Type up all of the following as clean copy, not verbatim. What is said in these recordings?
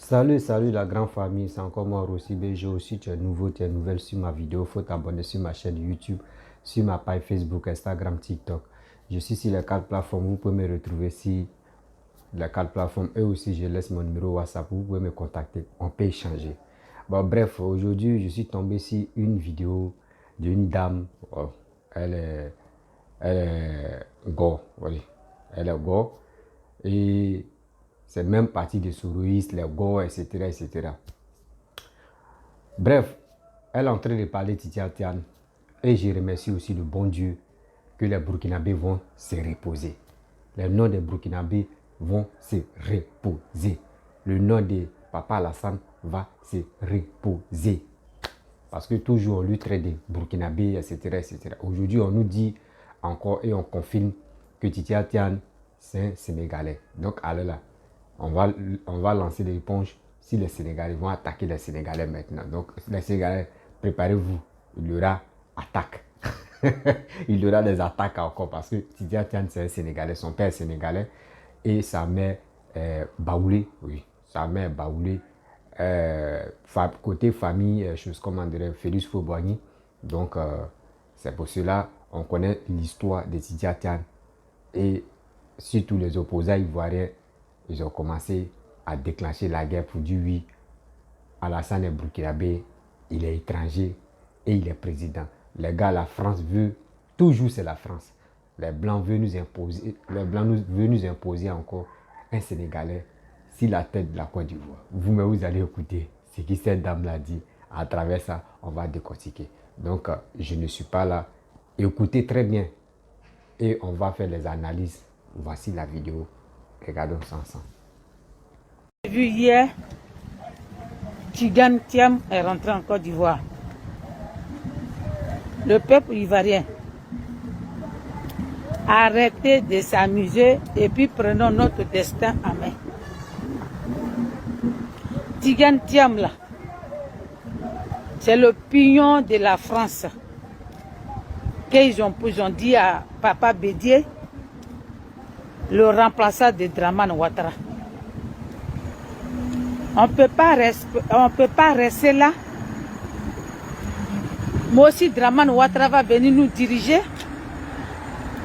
Salut la grande famille, c'est encore moi Rossi BG aussi, tu es nouveau, tu es nouvelle sur ma vidéo, faut t'abonner sur ma chaîne YouTube, sur ma page Facebook, Instagram, TikTok. Je suis sur les 4 plateformes, vous pouvez me retrouver sur les 4 plateformes et aussi je laisse mon numéro WhatsApp, vous pouvez me contacter, on peut échanger. Bon bref, aujourd'hui je suis tombé sur une vidéo d'une dame, elle est, elle est go, oui, elle est go et c'est même parti des sourouistes, les go, etc., etc. Bref, elle est en train de parler Titia Tian et je remercie aussi le bon Dieu que les Burkinabés vont se reposer. Les noms des Burkinabés vont se reposer. Le nom de Papa Alassane va se reposer. Parce que toujours on lui traite des Burkinabés, etc., etc. Aujourd'hui, on nous dit encore et on confirme que Titia Tian, c'est un Sénégalais. Donc, allez là, on va lancer des éponges si les Sénégalais vont attaquer les Sénégalais maintenant. Donc, les Sénégalais, préparez-vous, il y aura attaque. Il y aura des attaques encore parce que Titia Tian, c'est un Sénégalais, son père est sénégalais et sa mère est baoulée, oui, sa mère est baoulée. Côté famille, chose comme on dirait Félix Fauboigny. Donc, c'est pour cela on connaît l'histoire de Titia Tian. Et surtout les opposants ivoiriens, ils ont commencé à déclencher la guerre pour dire oui, Alassane est burkinabé, il est étranger et il est président. Les gars, la France veut, toujours c'est la France. Les Blancs veulent nous imposer, encore un Sénégalais sur la tête de la Côte d'Ivoire. Vous allez écouter ce que cette dame-là dit. À travers ça, on va décortiquer. Donc, je ne suis pas là. Écoutez très bien et on va faire les analyses. Voici la vidéo. Regardons ça ensemble. J'ai vu hier, Tidiane Thiam est rentré en Côte d'Ivoire. Le peuple ivoirien, arrêtez de s'amuser et puis prenons notre destin en main. Tidiane Thiam là, c'est le pignon de la France. Qu'ils ont dit à Papa Bédier, le remplaçant de Dramane Ouattara. On ne peut pas rester là. Moi aussi, Dramane Ouattara va venir nous diriger.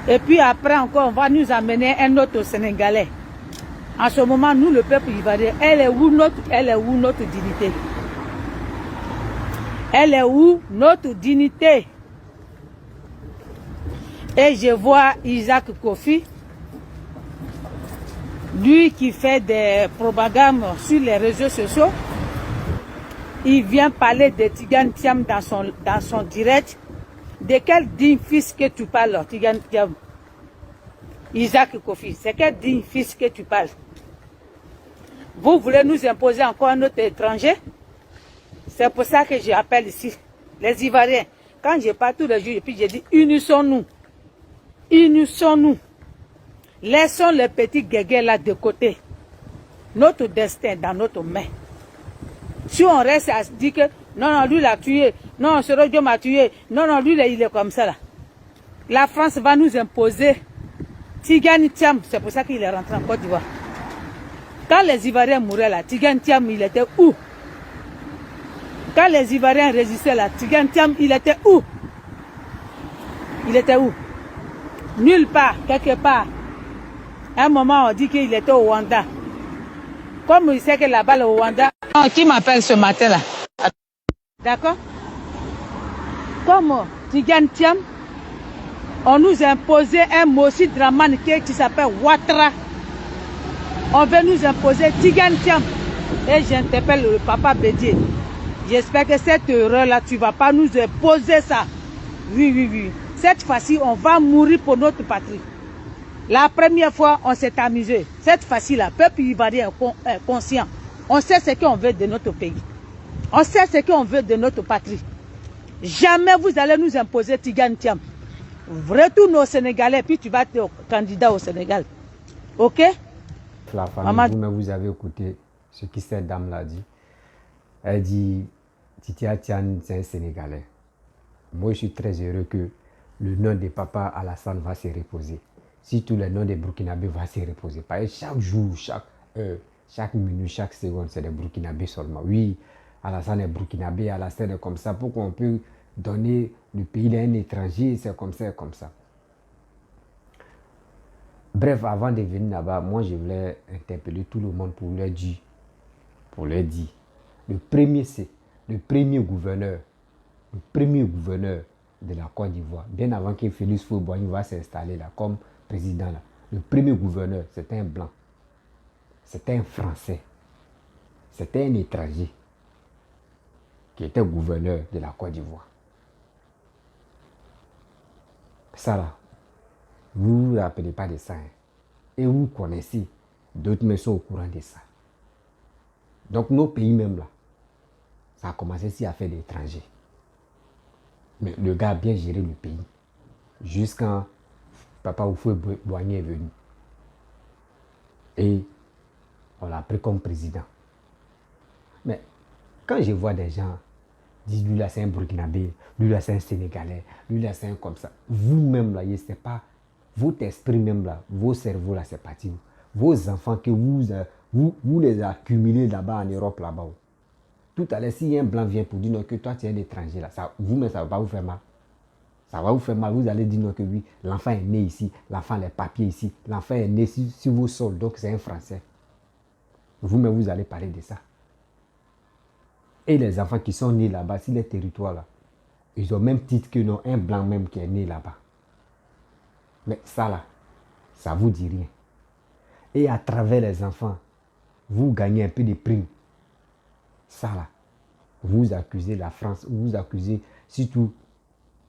Et puis après encore, on va nous amener un autre Sénégalais. En ce moment, nous, le peuple ivoirien, elle est où notre dignité? Elle est où notre dignité? Et je vois Isaac Kofi, lui qui fait des propagandes sur les réseaux sociaux. Il vient parler de Tidiane Thiam dans son direct. De quel digne fils que tu parles, Tidiane Thiam? Isaac Kofi, c'est quel digne fils que tu parles? Vous voulez nous imposer encore un autre étranger? C'est pour ça que j'appelle ici les Ivoiriens. Quand je parle tous les jours, et puis je dis unissons-nous. Unissons-nous. Laissons les petits guégués là de côté. Notre destin dans notre main. Si on reste à se dire que non, lui l'a tué, non, ce Dieu m'a tué, non, lui il est comme ça là. La France va nous imposer Tidiane Thiam, c'est pour ça qu'il est rentré en Côte d'Ivoire. Quand les Ivoiriens mouraient là, Tidiane Thiam il était où? Quand les Ivoiriens résistaient là, Tidiane Thiam il était où? Il était où? Nulle part, quelque part. À un moment, on dit qu'il était au Rwanda. Comme il sait que là-bas, le Rwanda... Qui m'appelle ce matin là? D'accord? Comme Tidiane Thiam, on nous a imposé un Mossi Dramane qui s'appelle Ouattara. On veut nous imposer Tidiane Thiam. Et j'interpelle le papa Bédier. J'espère que cette erreur-là, tu ne vas pas nous imposer ça. Oui. Cette fois-ci, on va mourir pour notre patrie. La première fois, on s'est amusé. Cette fois-ci, le peuple ivoirien est conscient. On sait ce qu'on veut de notre pays. On sait ce qu'on veut de notre patrie. Jamais vous allez nous imposer Tidiane Thiam. Retourne au Sénégalais, puis tu vas être candidat au Sénégal. Ok? La famille, vous avez écouté ce que cette dame-là dit. Elle dit, Titia Tian, c'est un Sénégalais. Moi, je suis très heureux que le nom de Papa Alassane va se reposer. Si tous les noms des Burkinabés vont se reposer. Parce que chaque jour, chaque heure, Chaque minute, chaque seconde, c'est des Burkinabés seulement. Oui, Alassane est Burkinabé, Alassane est comme ça. Pourquoi on peut donner le pays à un étranger? C'est comme ça, comme ça. Bref, avant de venir là-bas, moi je voulais interpeller tout le monde pour leur dire, le premier gouverneur de la Côte d'Ivoire, bien avant que Félix Houphouët-Boigny va s'installer là comme président là, le premier gouverneur, c'était un blanc, c'était un Français, c'était un étranger qui était gouverneur de la Côte d'Ivoire. Ça là, vous ne vous rappelez pas de ça, hein? Et vous connaissez, d'autres me sont au courant de ça. Donc nos pays même là, ça a commencé ici à faire des étrangers. Mais le gars a bien géré le pays. Jusqu'à Papa Houphouët-Boigny est venu. Et on l'a pris comme président. Mais quand je vois des gens dire lui là c'est un Burkinabé, lui là c'est un Sénégalais, lui là c'est un comme ça, vous-même là, c'est pas votre esprit même là, vos cerveaux là c'est parti. Vos enfants que vous les accumulez là-bas en Europe là-bas. Tout à l'heure, si un blanc vient pour dire non, que toi tu es un étranger là, vous-même ça ne va pas vous faire mal. Ça va vous faire mal, vous allez dire non que oui, l'enfant est né ici, l'enfant a les papiers ici, l'enfant est né sur vos sols, donc c'est un Français. Vous-même vous allez parler de ça. Et les enfants qui sont nés là-bas, sur les territoires là, ils ont même titre que non, un blanc même qui est né là-bas. Mais ça là, ça vous dit rien. Et à travers les enfants, vous gagnez un peu de primes. Ça là, vous accusez la France, vous accusez surtout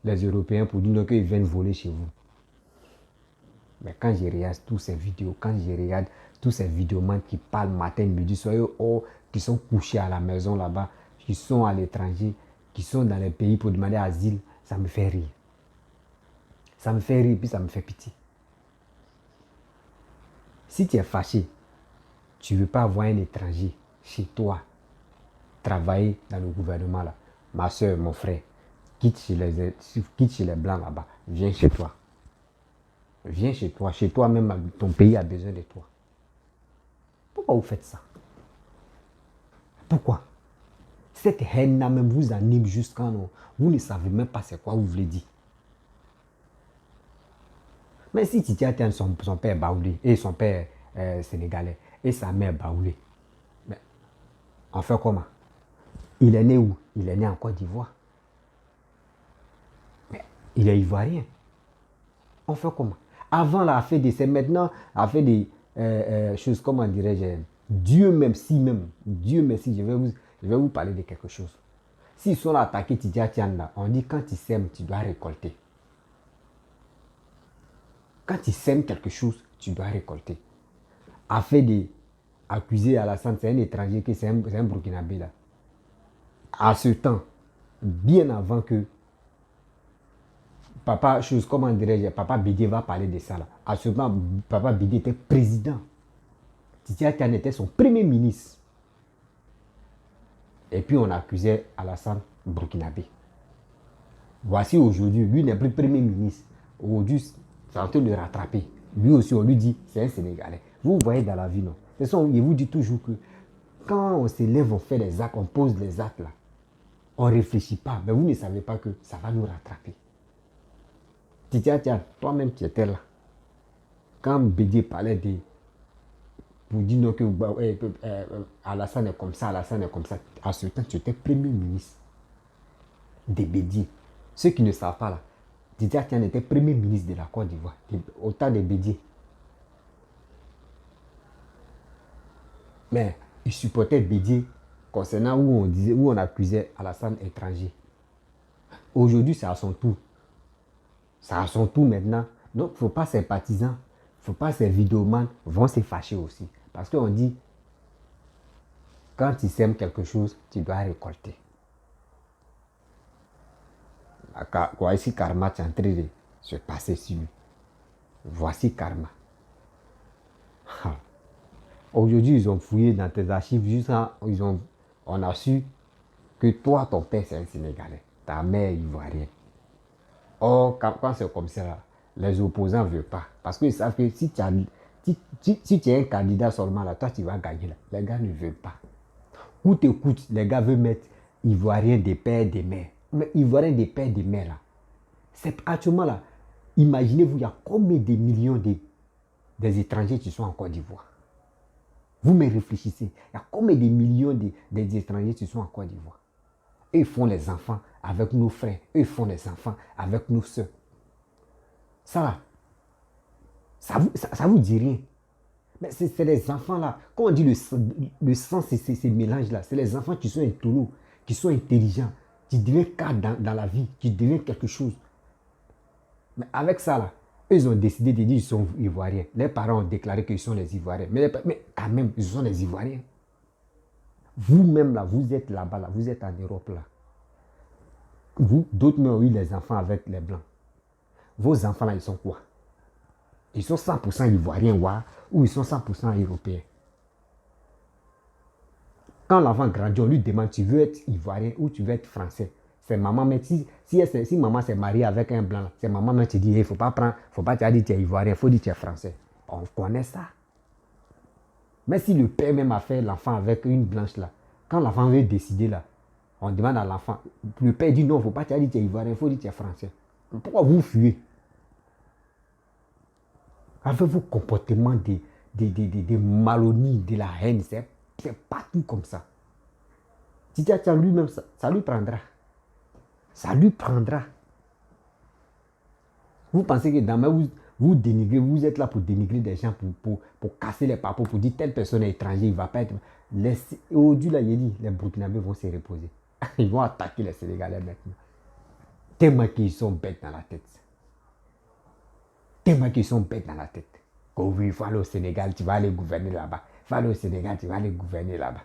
les Européens pour dire qu'ils viennent voler chez vous. Mais quand je regarde toutes ces vidéos, quand je regarde tous ces vidéomans qui parlent matin, midi, soir, qui sont couchés à la maison là-bas, qui sont à l'étranger, qui sont dans les pays pour demander asile, ça me fait rire. Ça me fait rire, puis ça me fait pitié. Si tu es fâché, tu ne veux pas avoir un étranger chez toi, travailler dans le gouvernement là. Ma soeur, mon frère, quitte chez les blancs là-bas, viens chez toi. Viens chez toi. Chez toi même, ton pays a besoin de toi. Pourquoi vous faites ça? Pourquoi? Cette haine-là même vous anime jusqu'à nous. Vous ne savez même pas c'est quoi vous voulez dire. Mais si Titi Atiane, son père baoulé, et son père sénégalais, et sa mère baoulée, mais on fait comment? Il est né où? Il est né en Côte d'Ivoire. Mais il est ivoirien. On fait comment? Avant, là, a fait des... C'est maintenant, a fait des choses, comment dirais-je? Dieu merci, je vais vous parler de quelque chose. S'ils sont là attaqués Titi Atiane, là, on dit quand tu sèmes, tu dois récolter. Quand tu sèmes quelque chose, tu dois récolter. A fait des... Accusé Alassane, c'est un étranger, c'est un Burkinabé, là. À ce temps, bien avant que Papa, comment dirais-je, Papa Bédié va parler de ça là. À ce moment, Papa Bédié était président. Titi Atiane était son premier ministre. Et puis on accusait Alassane Burkinabé. Voici aujourd'hui, lui n'est plus premier ministre. Aujourd'hui, c'est en train de le rattraper. Lui aussi, on lui dit, c'est un Sénégalais. Vous voyez dans la vie, non? De toute façon, il vous dit toujours que quand on se lève, on fait des actes, on pose les actes là. On ne réfléchit pas, mais vous ne savez pas que ça va nous rattraper. Titi Atiane, toi-même tu étais là. Quand Bédié parlait de... Pour dire non que Alassane est comme ça, Alassane est comme ça. À ce temps, tu étais premier ministre de Bédié. Ceux qui ne savent pas là, Titi Atiane était premier ministre de la Côte d'Ivoire, au temps de Bédié. Mais il supportait Bédié concernant où on accusait Alassane étranger. Aujourd'hui, c'est à son tour. C'est à son tour maintenant. Donc, il ne faut pas ces partisans, il ne faut pas ces vidéomans vont se fâcher aussi. Parce qu'on dit, quand tu sèmes quelque chose, tu dois récolter. Voici karma est en train de se passer sur lui. Voici karma. Aujourd'hui, ils ont fouillé dans tes archives, on a su que toi, ton père, c'est un Sénégalais, ta mère ivoirienne. Or, quand c'est comme ça, les opposants ne veulent pas. Parce qu'ils savent que si tu as Si tu es un candidat seulement là, toi tu vas gagner là. Les gars ne veulent pas. Coûte que coûte, les gars veulent mettre Ivoiriens des pères des mères. Mais Ivoiriens des pères des mères là. C'est actuellement là. Imaginez-vous, il y a combien de millions des étrangers qui sont en Côte d'Ivoire. Vous me réfléchissez. Il y a combien de millions des étrangers qui sont en Côte d'Ivoire. Eux, ils font les enfants avec nos frères. Eux, ils font les enfants avec nos soeurs. Ça vous dit rien. Mais c'est les enfants là. Quand on dit le sang, c'est ces mélanges là. C'est les enfants qui sont intelligents, qui sont intelligents, qui deviennent cadres dans la vie, qui deviennent quelque chose. Mais avec ça là, eux, ils ont décidé de dire qu'ils sont Ivoiriens. Les parents ont déclaré qu'ils sont les Ivoiriens. Mais quand même, ils sont les Ivoiriens. Vous-même là, vous êtes là-bas là, vous êtes en Europe là. Vous, d'autres ont eu les enfants avec les Blancs. Vos enfants là, ils sont quoi? Ils sont 100% Ivoiriens ou ils sont 100% Européens. Quand l'enfant grandit, on lui demande, tu veux être Ivoirien ou tu veux être Français? C'est maman, mais si maman s'est mariée avec un Blanc, c'est maman qui te dit, il ne faut pas te dire que tu es Ivoirien, il faut dire que tu es Français. On connaît ça. Mais si le père même a fait l'enfant avec une blanche là, quand l'enfant veut décider là, on demande à l'enfant, le père dit non, il ne faut pas te dire que tu es Ivoirien, il faut dire que tu es Français. Pourquoi vous fuyez? Avec vos comportements de malhonnêteté, de la haine, c'est partout comme ça. Titia lui-même, ça lui prendra. Ça lui prendra. Vous pensez que dans vous dénigrez, vous êtes là pour dénigrer des gens, pour casser les papos, pour dire telle personne est étranger, il ne va pas être... Aujourd'hui, là, il dit, les Burkinabés vont se reposer. Ils vont attaquer les Sénégalais maintenant. Tellement qu'ils sont bêtes dans la tête. Tellement qu'ils sont bêtes dans la tête. Oh oui, il faut aller au Sénégal, tu vas aller gouverner là-bas. Il faut aller au Sénégal, tu vas aller gouverner là-bas.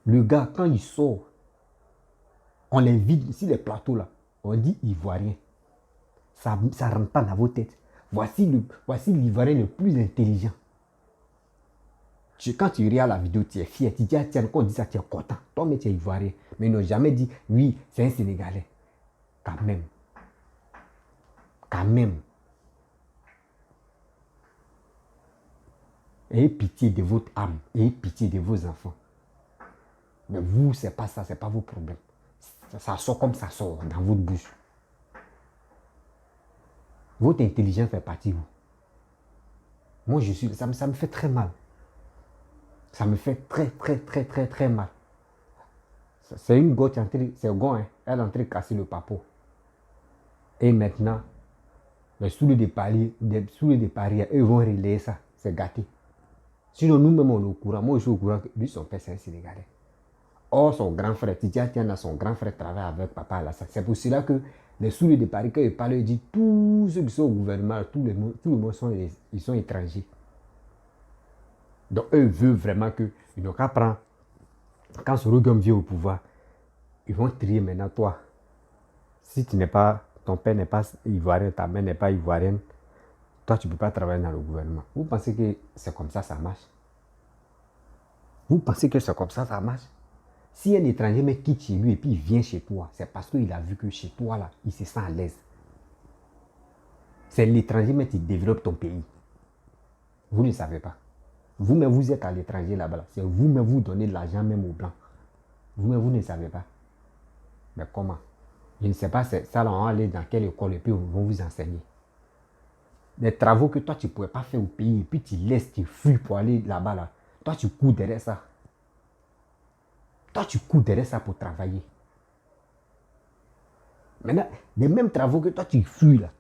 Le gars, quand il sort, on l'invite sur les plateaux là, on dit Ivoirien. Ça ne rentre pas dans vos têtes. Voici l'Ivoirien le plus intelligent. Quand tu regardes la vidéo, tu es fier. Tu dis, tiens, quand on dit ça, tu es content. Toi, mais tu es Ivoirien. Mais ils n'ont jamais dit, oui, c'est un Sénégalais. Quand même. Quand même. Ayez pitié de votre âme. Ayez pitié de vos enfants. Mais vous, c'est pas ça, c'est pas vos problèmes. Ça sort comme ça sort dans votre bouche. Votre intelligence fait partie de vous. Moi, ça me fait très mal. Ça me fait très mal. C'est une gosse c'est un gars, hein, elle est en train de casser le papo. Et maintenant, les souliers de Paris, eux vont relayer ça. C'est gâté. Sinon, nous-mêmes, on est au courant. Moi, je suis au courant que lui, son père, c'est un Sénégalais. Or, son grand frère, Titia Tiana, son grand frère travaille avec papa Alassane. C'est pour cela que les souliers de Paris, quand ils parlent, ils disent tous ceux qui sont au gouvernement, tout le monde ils sont étrangers. Donc, eux veulent vraiment qu'ils n'ont qu'à prendre. Quand ce Sorogum vient au pouvoir, ils vont trier maintenant toi. Si tu n'es pas, ton père n'est pas ivoirien, ta mère n'est pas ivoirienne, toi, tu ne peux pas travailler dans le gouvernement. Vous pensez que c'est comme ça marche? Vous pensez que c'est comme ça marche? Si un étranger mais quitte chez lui et puis il vient chez toi, c'est parce qu'il a vu que chez toi, là, il se sent à l'aise. C'est l'étranger mais qui développe ton pays. Vous ne savez pas. Vous-même, vous êtes à l'étranger là-bas. C'est vous-même, vous donnez de l'argent même aux Blancs. Vous-même, vous ne savez pas. Mais comment? Je ne sais pas, ça là, on va aller dans quelle école et puis ils vont vous enseigner. Des travaux que toi, tu ne pourrais pas faire au pays et puis tu laisses, tu fuis pour aller là-bas. Là. Toi, tu cours derrière ça. Toi, tu cours derrière ça pour travailler. Maintenant, les mêmes travaux que toi, tu fuis là.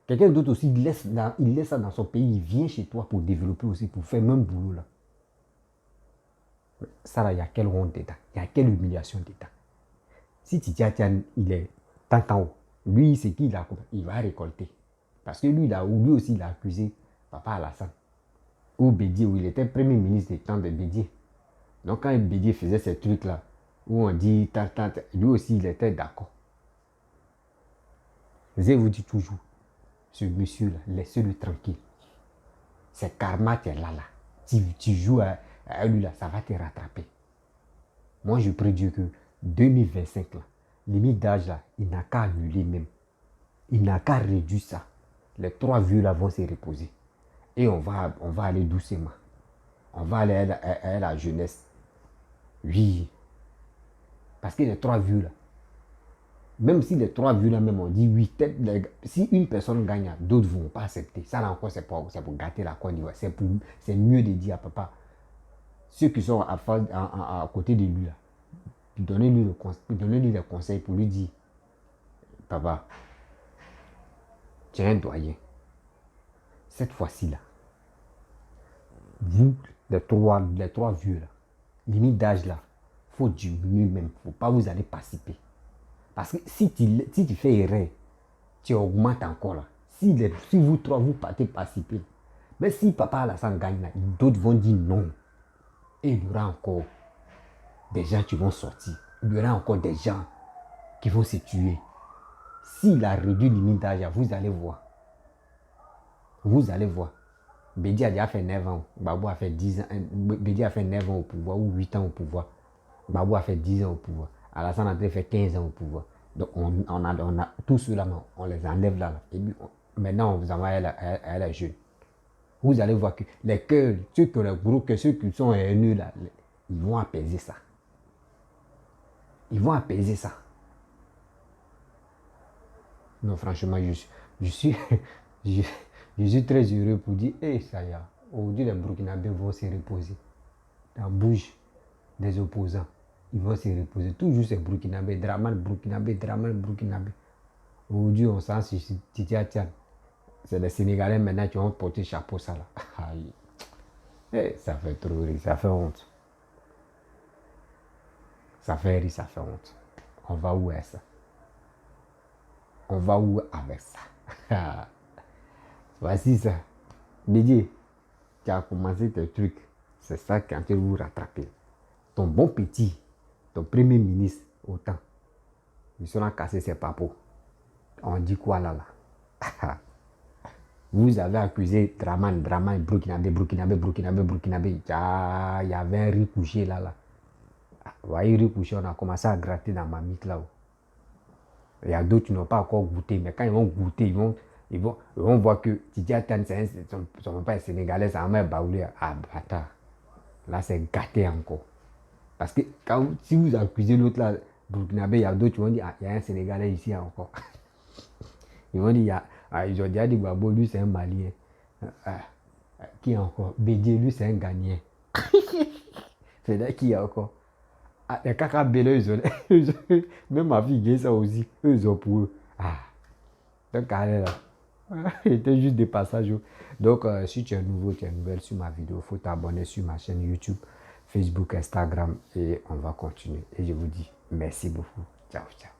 Quelqu'un d'autre aussi, il laisse ça dans son pays, il vient chez toi pour développer aussi, pour faire le même boulot là. Ça là, il y a quelle honte d'État, il y a quelle humiliation d'État. Si Titia, il est tant en haut, lui, c'est qui il va récolter. Parce que lui aussi, il a accusé papa Alassane. Ou Bédié, où il était premier ministre des temps de Bédié. Donc quand Bédié faisait ces trucs là, où on dit lui aussi, il était d'accord. Je vous dis toujours, ce monsieur-là, laissez-le tranquille. C'est karma, tu es là. Tu joues à lui là, ça va te rattraper. Moi, je prie Dieu que 2025, là, limite d'âge là, il n'a qu'à annuler même. Il n'a qu'à réduire ça. Les 3 vieux là vont se reposer. Et on va aller doucement. On va aller à la jeunesse. Oui. Parce que les 3 vues là, même si les 3 vues là, même on dit oui, si une personne gagne, d'autres ne vont pas accepter. Ça là encore, c'est pour gâter la Côte d'Ivoire. C'est mieux de dire à papa, ceux qui sont à côté de lui là, donnez-lui des conseils pour lui dire, papa, tu es un doyen. Cette fois-ci là, vous, les trois vieux là, limite d'âge là, il faut diminuer même. Il ne faut pas vous aller participer. Parce que si tu fais erreur, tu augmentes encore là. Si vous 3 vous partez participer, mais si papa Alassane gagne là, d'autres vont dire non. Et il y aura encore des gens qui vont sortir. Il y aura encore des gens qui vont se tuer. S'il a réduit limite d'âge, vous allez voir. Vous allez voir. Bédi a déjà fait 9 ans. Babou a fait 10 ans. Bédi a fait 9 ans au pouvoir ou 8 ans au pouvoir. Babou a fait 10 ans au pouvoir. Alassane a fait 15 ans au pouvoir. Donc on a tout cela, on les enlève là. Et puis, maintenant on vous envoie à la jeune. Vous allez voir que les cœurs, ceux qui sont haineux là, ils vont apaiser ça. Ils vont apaiser ça. Non, franchement, je suis très heureux pour dire, ça y est, aujourd'hui les Burkinabés vont se reposer. Dans la bouche des opposants, ils vont se reposer. Toujours ces Burkinabés, Draman Burkinabé. Aujourd'hui, on sent sur Titia. C'est les Sénégalais maintenant qui ont porté chapeau ça là. Ça fait trop rire, ça fait honte. Ça fait rire, ça fait honte. On va où est ça? On va où avec ça? Voici ça. Bédier, tu as commencé tes trucs. C'est ça qui est en train de vous rattraper. Ton bon petit, ton premier ministre, autant. Ils sont là casser ses papos. On dit quoi là? Vous avez accusé Draman, Burkinabé. Il y avait un riz couché là. Vous voyez, riz couché, on a commencé à gratter dans ma mythe là. Il y a d'autres qui n'ont pas encore goûté, mais quand ils vont goûter, ils vont voir que Titi Atan, son père est sénégalais, sa mère est baoulée. Ah, bâtard. Là, c'est gâté encore. Parce que si vous accusez l'autre là, Burkinabé, il y a d'autres qui vont dire, il y a un Sénégalais ici encore. Ils vont dire, ils ont déjà dit, Babo, lui, c'est un Malien. Qui encore? Bédier, lui, c'est un Ghanéen. C'est là qui est encore. Les caca beleux, même ma fille gay, ça aussi, eux, ils ont pour eux. Donc, allez là. C'était juste des passages. Donc, si tu es nouveau, tu es nouvelle sur ma vidéo, il faut t'abonner sur ma chaîne YouTube, Facebook, Instagram, et on va continuer. Et je vous dis merci beaucoup. Ciao, ciao.